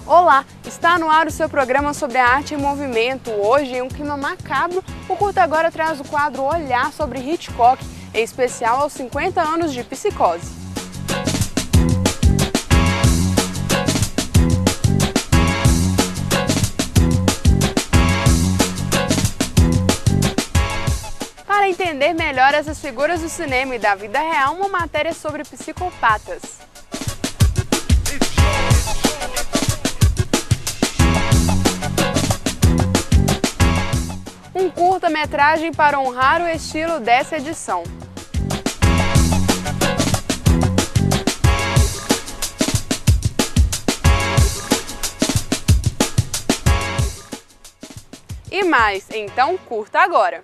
Olá, está no ar o seu programa sobre a arte em movimento. Hoje, em um clima macabro, o Curta Agora traz o quadro Olhar sobre Hitchcock, em especial aos 50 anos de Psicose. Para entender melhor essas figuras do cinema e da vida real, uma matéria sobre psicopatas. Um curta-metragem para honrar o estilo dessa edição. E mais, então curta agora!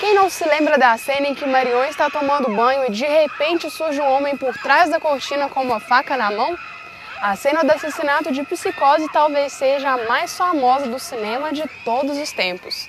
Quem não se lembra da cena em que Marion está tomando banho e de repente surge um homem por trás da cortina com uma faca na mão? A cena do assassinato de Psicose talvez seja a mais famosa do cinema de todos os tempos.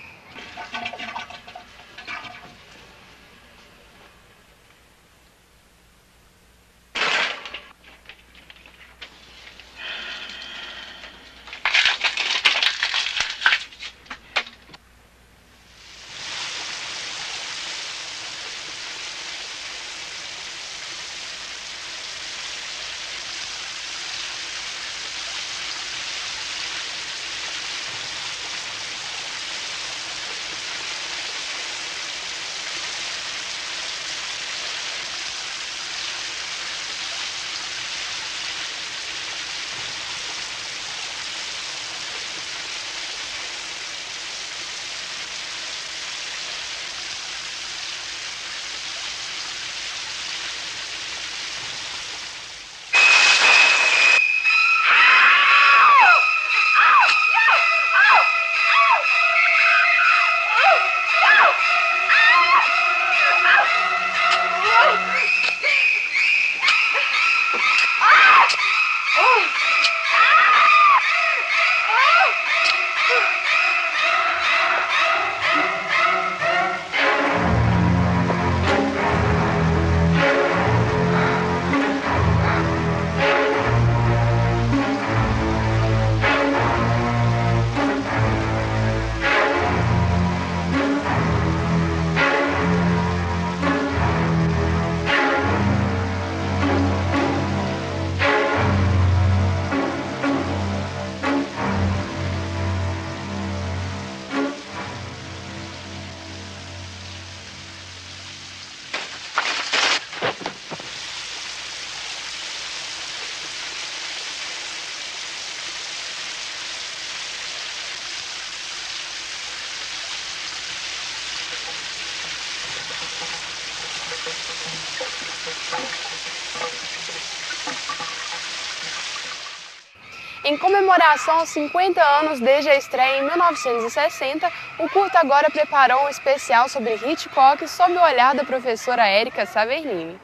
Em comemoração aos 50 anos desde a estreia em 1960, o Curta Agora preparou um especial sobre Hitchcock sob o olhar da professora Érica Savernini.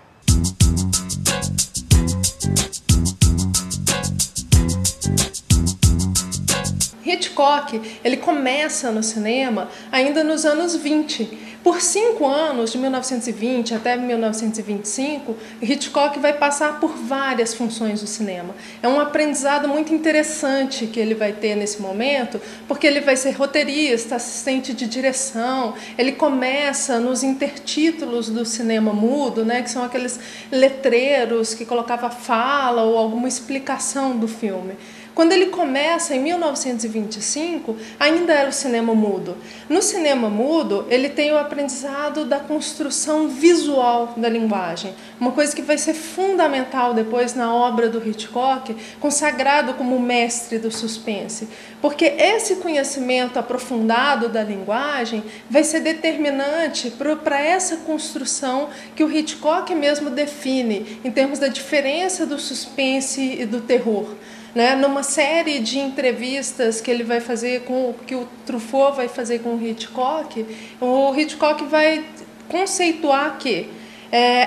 Hitchcock, ele começa no cinema ainda nos anos 20. Por 5 anos, de 1920 até 1925, Hitchcock vai passar por várias funções do cinema. É um aprendizado muito interessante que ele vai ter nesse momento, porque ele vai ser roteirista, assistente de direção, ele começa nos intertítulos do cinema mudo, né, que são aqueles letreiros que colocava fala ou alguma explicação do filme. Quando ele começa em 1925, ainda era o cinema mudo. No cinema mudo, ele tem o aprendizado da construção visual da linguagem, uma coisa que vai ser fundamental depois na obra do Hitchcock, consagrado como mestre do suspense, porque esse conhecimento aprofundado da linguagem vai ser determinante para essa construção que o Hitchcock mesmo define em termos da diferença do suspense e do terror. Né? Numa série de entrevistas que ele vai fazer que o Truffaut vai fazer com o Hitchcock vai conceituar que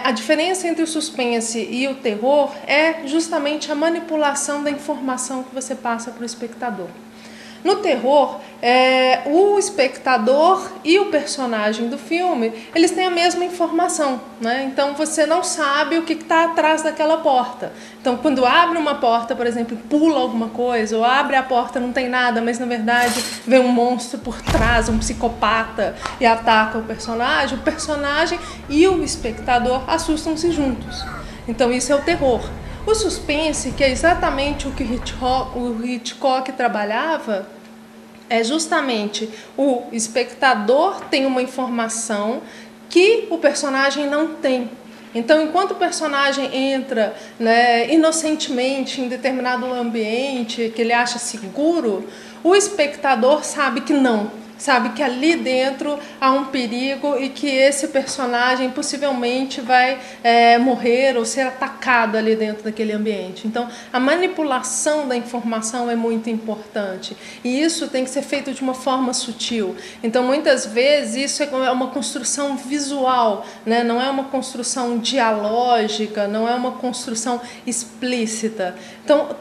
A diferença entre o suspense e o terror é justamente a manipulação da informação que você passa para o espectador. No terror, o espectador e o personagem do filme, eles têm a mesma informação, né? Então você não sabe o que está atrás daquela porta. Então quando abre uma porta, por exemplo, pula alguma coisa, ou abre a porta não tem nada, mas na verdade vem um monstro por trás, um psicopata, e ataca o personagem e o espectador assustam-se juntos. Então isso é o terror. O suspense, que é exatamente o que o Hitchcock trabalhava, é justamente o espectador tem uma informação que o personagem não tem. Então, enquanto o personagem entra, né, inocentemente em determinado ambiente que ele acha seguro, o espectador sabe que não. Sabe que ali dentro há um perigo e que esse personagem possivelmente vai morrer ou ser atacado ali dentro daquele ambiente. Então, a manipulação da informação é muito importante e isso tem que ser feito de uma forma sutil. Então, muitas vezes, isso é uma construção visual, né? Não é uma construção dialógica, não é uma construção explícita. Então,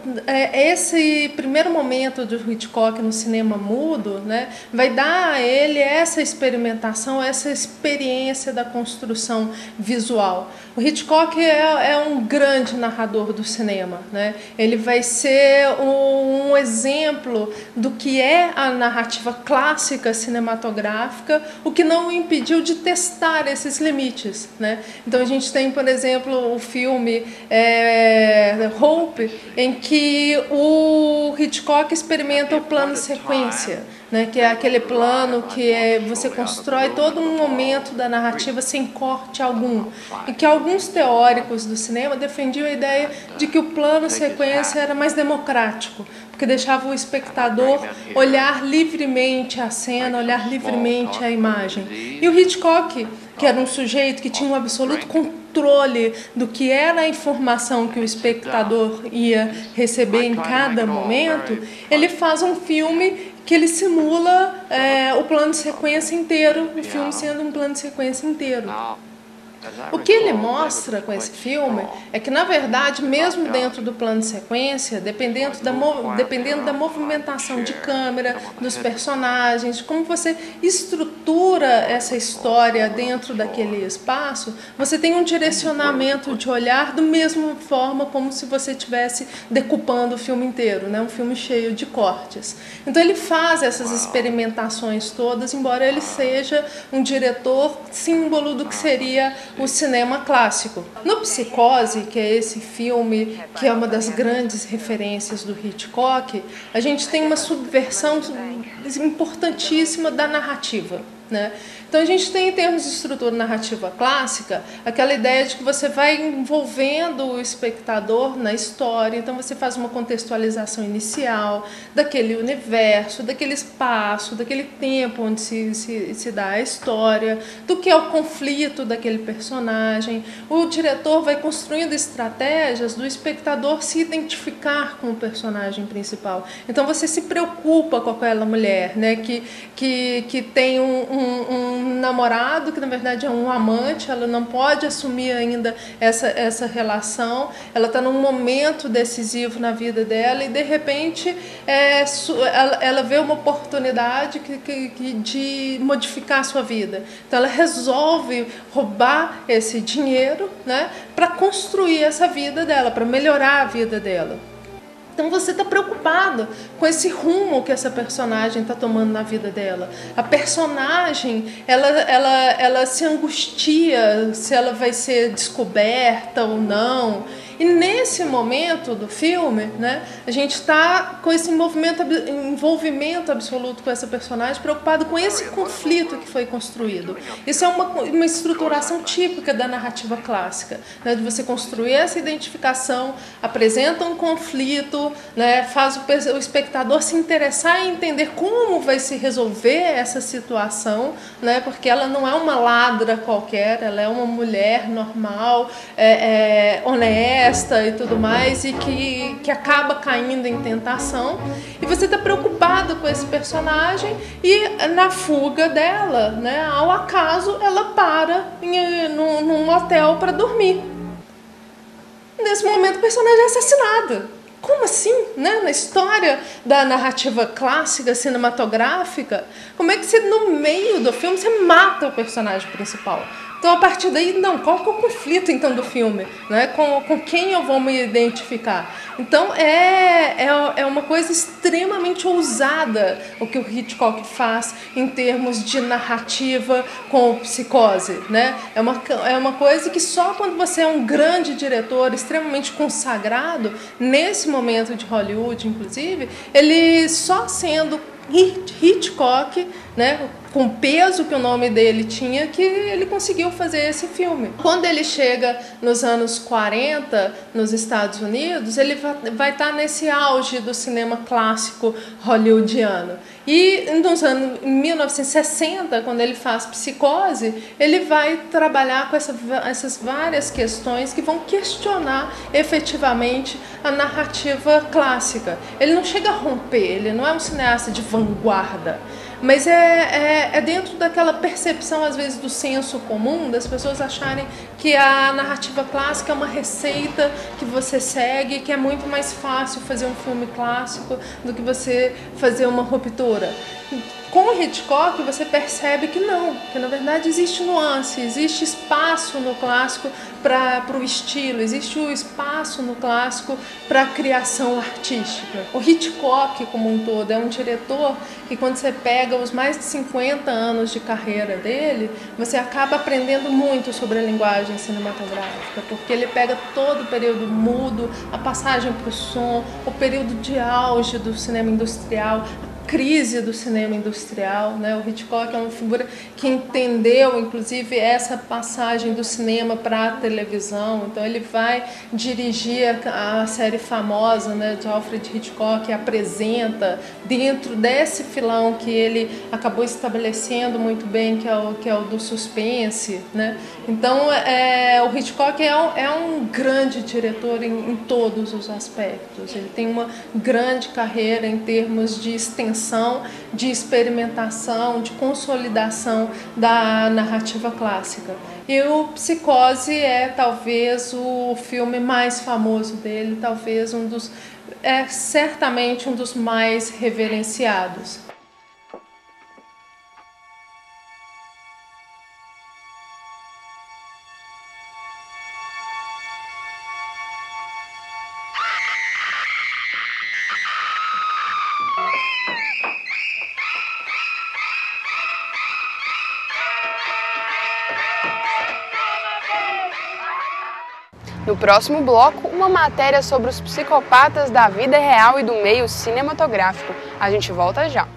esse primeiro momento do Hitchcock no cinema mudo, né, vai dar a ele essa experimentação, essa experiência da construção visual. O Hitchcock é um grande narrador do cinema, né? Ele vai ser um exemplo do que é a narrativa clássica cinematográfica, o que não o impediu de testar esses limites, né? Então a gente tem, por exemplo, o filme Hope, em que o Hitchcock experimenta o plano sequência, né, que é aquele plano que você constrói todo um momento da narrativa sem corte algum. E que alguns teóricos do cinema defendiam a ideia de que o plano sequência era mais democrático, porque deixava o espectador olhar livremente a cena, olhar livremente a imagem. E o Hitchcock, que era um sujeito que tinha um absoluto controle do que era a informação que o espectador ia receber em cada momento, ele faz um filme que ele simula o plano de sequência inteiro, o filme sendo um plano de sequência inteiro. O que ele mostra com esse filme é que, na verdade, mesmo dentro do plano de sequência, dependendo da movimentação de câmera, dos personagens, de como você estrutura essa história dentro daquele espaço, você tem um direcionamento de olhar da mesma forma como se você estivesse decupando o filme inteiro, né? Um filme cheio de cortes. Então ele faz essas experimentações todas, embora ele seja um diretor símbolo do que seria o cinema clássico. No Psicose, que é esse filme que é uma das grandes referências do Hitchcock, a gente tem uma subversão importantíssima da narrativa, né? Então a gente tem, em termos de estrutura narrativa clássica, aquela ideia de que você vai envolvendo o espectador na história, então você faz uma contextualização inicial daquele universo, daquele espaço, daquele tempo onde se dá a história, do que é o conflito daquele personagem. O diretor vai construindo estratégias do espectador se identificar com o personagem principal. Então você se preocupa com aquela mulher, né, que tem um namorado, que na verdade é um amante, ela não pode assumir ainda essa relação, ela está num momento decisivo na vida dela e de repente ela vê uma oportunidade de modificar a sua vida. Então ela resolve roubar esse dinheiro, né, para construir essa vida dela, para melhorar a vida dela. Então você está preocupado com esse rumo que essa personagem está tomando na vida dela. A personagem, ela se angustia se ela vai ser descoberta ou não. E nesse momento do filme, né, a gente está com esse envolvimento absoluto com essa personagem, preocupado com esse conflito que foi construído. Isso é uma estruturação típica da narrativa clássica, né, de você construir essa identificação, apresenta um conflito, né, faz o espectador se interessar em entender como vai se resolver essa situação, né, porque ela não é uma ladra qualquer, ela é uma mulher normal, honesta, festa e tudo mais, e que acaba caindo em tentação, e você está preocupado com esse personagem, e na fuga dela, né, ao acaso, ela para num hotel para dormir. Nesse momento, o personagem é assassinado. Como assim, né? Na história da narrativa clássica, cinematográfica, como é que você, no meio do filme, você mata o personagem principal? Então, a partir daí, não, qual que é o conflito, então, do filme? Né? Com quem eu vou me identificar? Então, é uma coisa extremamente ousada o que o Hitchcock faz em termos de narrativa com Psicose. Né? É uma coisa que só quando você é um grande diretor, extremamente consagrado, nesse momento de Hollywood, inclusive, ele só sendo Hitchcock, né, com o peso que o nome dele tinha, que ele conseguiu fazer esse filme. Quando ele chega nos anos 40, nos Estados Unidos, ele vai estar nesse auge do cinema clássico hollywoodiano. E em 1960, quando ele faz Psicose, ele vai trabalhar com essas várias questões que vão questionar efetivamente a narrativa clássica. Ele não chega a romper, ele não é um cineasta de vanguarda, mas é dentro daquela percepção, às vezes, do senso comum, das pessoas acharem que a narrativa clássica é uma receita que você segue, que é muito mais fácil fazer um filme clássico do que você fazer uma ruptura. Com o Hitchcock, você percebe que não, que na verdade existe nuance, existe espaço no clássico para o estilo, existe o espaço no clássico para a criação artística. O Hitchcock, como um todo, é um diretor que, quando você pega os mais de 50 anos de carreira dele, você acaba aprendendo muito sobre a linguagem cinematográfica, porque ele pega todo o período mudo, a passagem para o som, o período de auge do cinema industrial, crise do cinema industrial, né? O Hitchcock é uma figura que entendeu, inclusive, essa passagem do cinema para a televisão. Então, ele vai dirigir a série famosa, né, de Alfred Hitchcock, que apresenta dentro desse filão que ele acabou estabelecendo muito bem, que é o do suspense, né? Então, o Hitchcock é um grande diretor em todos os aspectos. Ele tem uma grande carreira em termos de extensão, de experimentação, de consolidação da narrativa clássica. E o Psicose é talvez o filme mais famoso dele, talvez certamente um dos mais reverenciados. No próximo bloco, uma matéria sobre os psicopatas da vida real e do meio cinematográfico. A gente volta já.